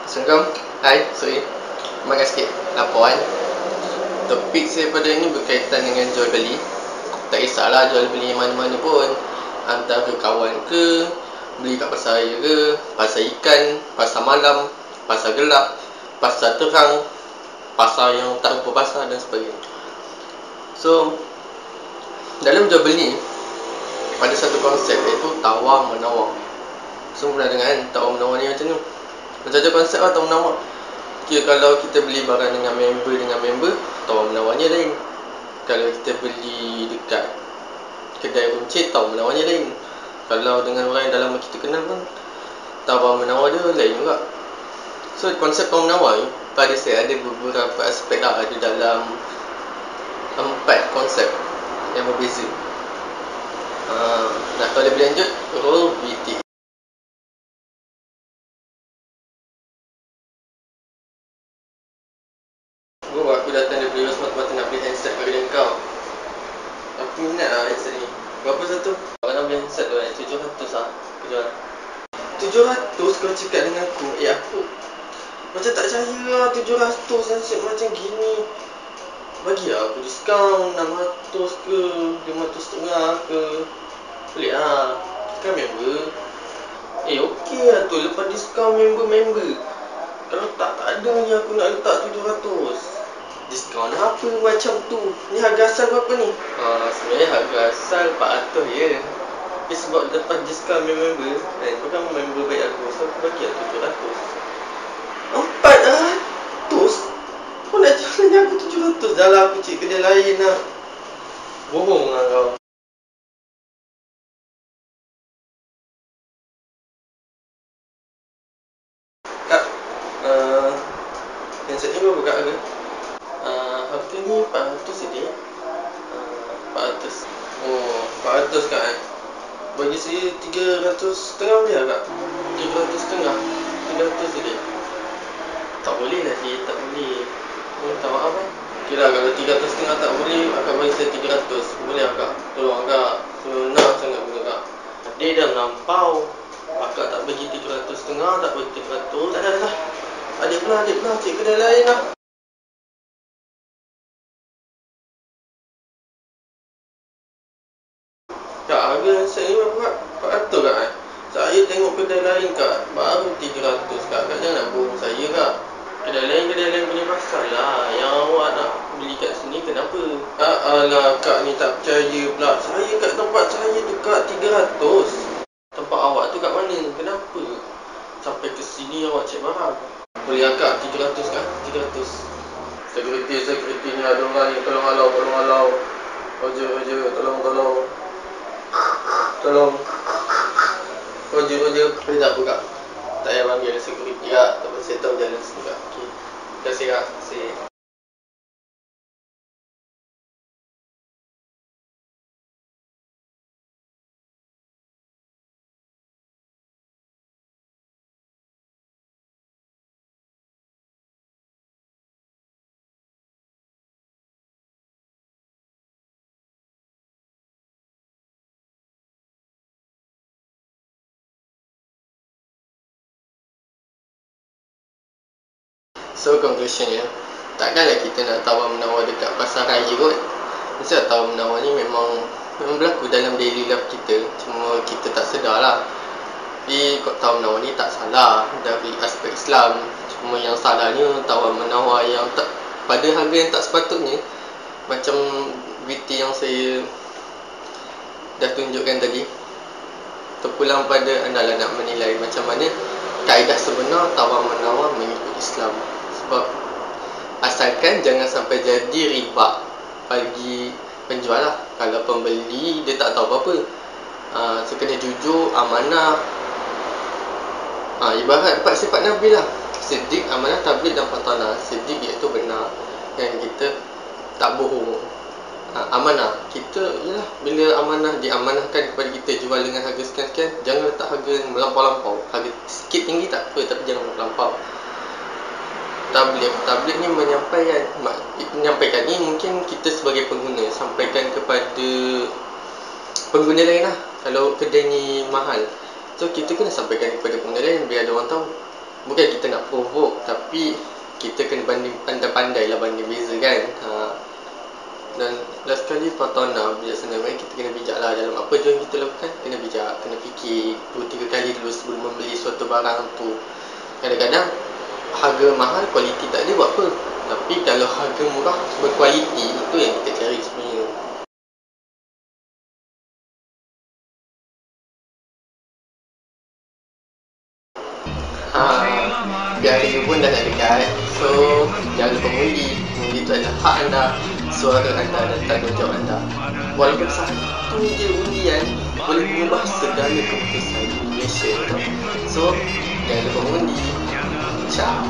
Assalamualaikum. Hai, sorry. Makan sikit. Lapar kan? Topik saya pada ini berkaitan dengan jual beli. Tak kisahlah jual beli mana-mana pun. Antara kawan ke, beli kat pasar raya ke, pasar ikan, pasar malam, pasar gelap, pasar terang, pasar yang tak rupa pasar dan sebagainya. So, dalam jual beli ada satu konsep iaitu tawar menawar. Semua pernah dengar kan tawar menawar ni macam ni. Macam-macam konsep lah tawar menawar. Kira kalau kita beli barang dengan member, tawar menawarnya lain. Kalau kita beli dekat kedai runcit, tawar menawarnya lain. Kalau dengan orang yang dah lama kita kenal pun, tawar menawar dia lain juga. So konsep tawar menawar ni, pada saya ada beberapa aspek lah. Ada dalam 4 konsep yang berbeza. Nak tahu lebih lanjut, roll VT. Bro, aku datang dari Beli semata-mata nak beli handset kat kedai kau. Aku minat lah handset ni. Berapa satu? Kau nak beli handset tu kan? 700 lah aku jual. 700 kau cakap dengan aku. Aku macam tak percaya lah 700 handset macam gini. Bagi lah aku diskaun 600 ke 500 setengah ke. Pelik lah. Kan member. Okey lah tu. Lepas diskaun member. Kalau tak ada ni aku nak letak 700. Diskaun apa macam tu? Ni harga asal berapa ni? Sebenarnya harga asal 400 je. Tapi sebab lepas diskaun member, kau kan member baik aku, so aku bagi lah 700. 400? Kau nak jual ni aku 700? Dah lah aku cek kedai lain lah. Bohong lah kau. Kak, handset ni berapa kak harga? Harga ni 400 je. 400. Oh, 400 kak kan? Bagi saya 300 setengah boleh lah kak? 300 setengah? 300 je. Tak boleh lah cik, tak boleh. Minta maaf kan? Okay lah, kalau 300 setengah tak boleh, akak bagi saya 300. Boleh lah kak? Tolong akak. Senang sangat benda kak. Dia dah melampau. Akak tak bagi 300 setengah, tak bagi 300. Tak ada lah. Adik pula, cik kedai lain lah. Kak, harga handset ni berapa kak? 400 kak kan? Saya tengok kedai lain kak, baru 300 kak. Kak jangan nak bohong saya kak. Kedai lain punya pasal lah. Yang awak nak beli kat sini kenapa? Alah kak ni tak percaya pula. Saya kat tempat saya tu kak 300. Tempat awak tu kat mana? Kenapa sampai ke sini awak cek barang? Boleh lah kak, 300 kak? 300. Security ni ada orang ni. Tolong halau. Roger, tolong. Roger. Boleh tak apa kak? Tak payah panggil security kak. Tak apa, saya tahu jalan sini kak. Okay. Terima kasih kak. Terima kasih. So conclusion ya, takkanlah kita nak tawar menawar dekat pasar raya kot. Mesti tawar menawar ni memang berlaku dalam daily life kita. Cuma kita tak sedar lah. Tapi tawar menawar ni tak salah dari aspek Islam. Cuma yang salahnya tawar menawar yang tak pada harga yang tak sepatutnya. Macam VT yang saya dah tunjukkan tadi. Terpulang pada anda lah nak menilai macam mana kaedah sebenar tawar menawar mengikut Islam. Sebab asalkan jangan sampai jadi riba bagi penjual lah. Kalau pembeli dia tak tahu apa-apa, so kena jujur, amanah. Ibarat 4 sifat Nabi lah: siddiq, amanah, tabligh dan fatanah. Siddiq iaitu benar, dan kita tak bohong. Amanah, kita ialah bila amanah diamanahkan kepada kita, jual dengan harga sekian-sekian, jangan letak harga melampau-lampau. Harga sikit tinggi tak apa, tapi jangan melampau. Tabligh ni menyampaikan ni mungkin kita sebagai pengguna sampaikan kepada pengguna lain lah. Kalau kedai ni mahal, so kita kena sampaikan kepada pengguna lain biar ada orang tahu. bukan kita nak provoke, tapi kita kena pandai-pandai lah banding beza kan. Dan last sekali Pratona bijaksana, kita kena bijak lah dalam apa je yang kita lakukan. Kena bijak, kena fikir 2-3 kali dulu sebelum membeli suatu barang tu. Kadang-kadang harga mahal, kualiti tak ada, buat apa? Tapi kalau harga murah berkualiti, itu yang kita cari sebenarnya. Biar review pun dah nak dekat. So, jangan lupa mengundi. Mengundi itu adalah hak anda, suara anda dan tanggungjawab anda. Walaupun satu je undian boleh mengubah segala keputusan di Malaysia. So, jangan lupa mengundi. Ciao.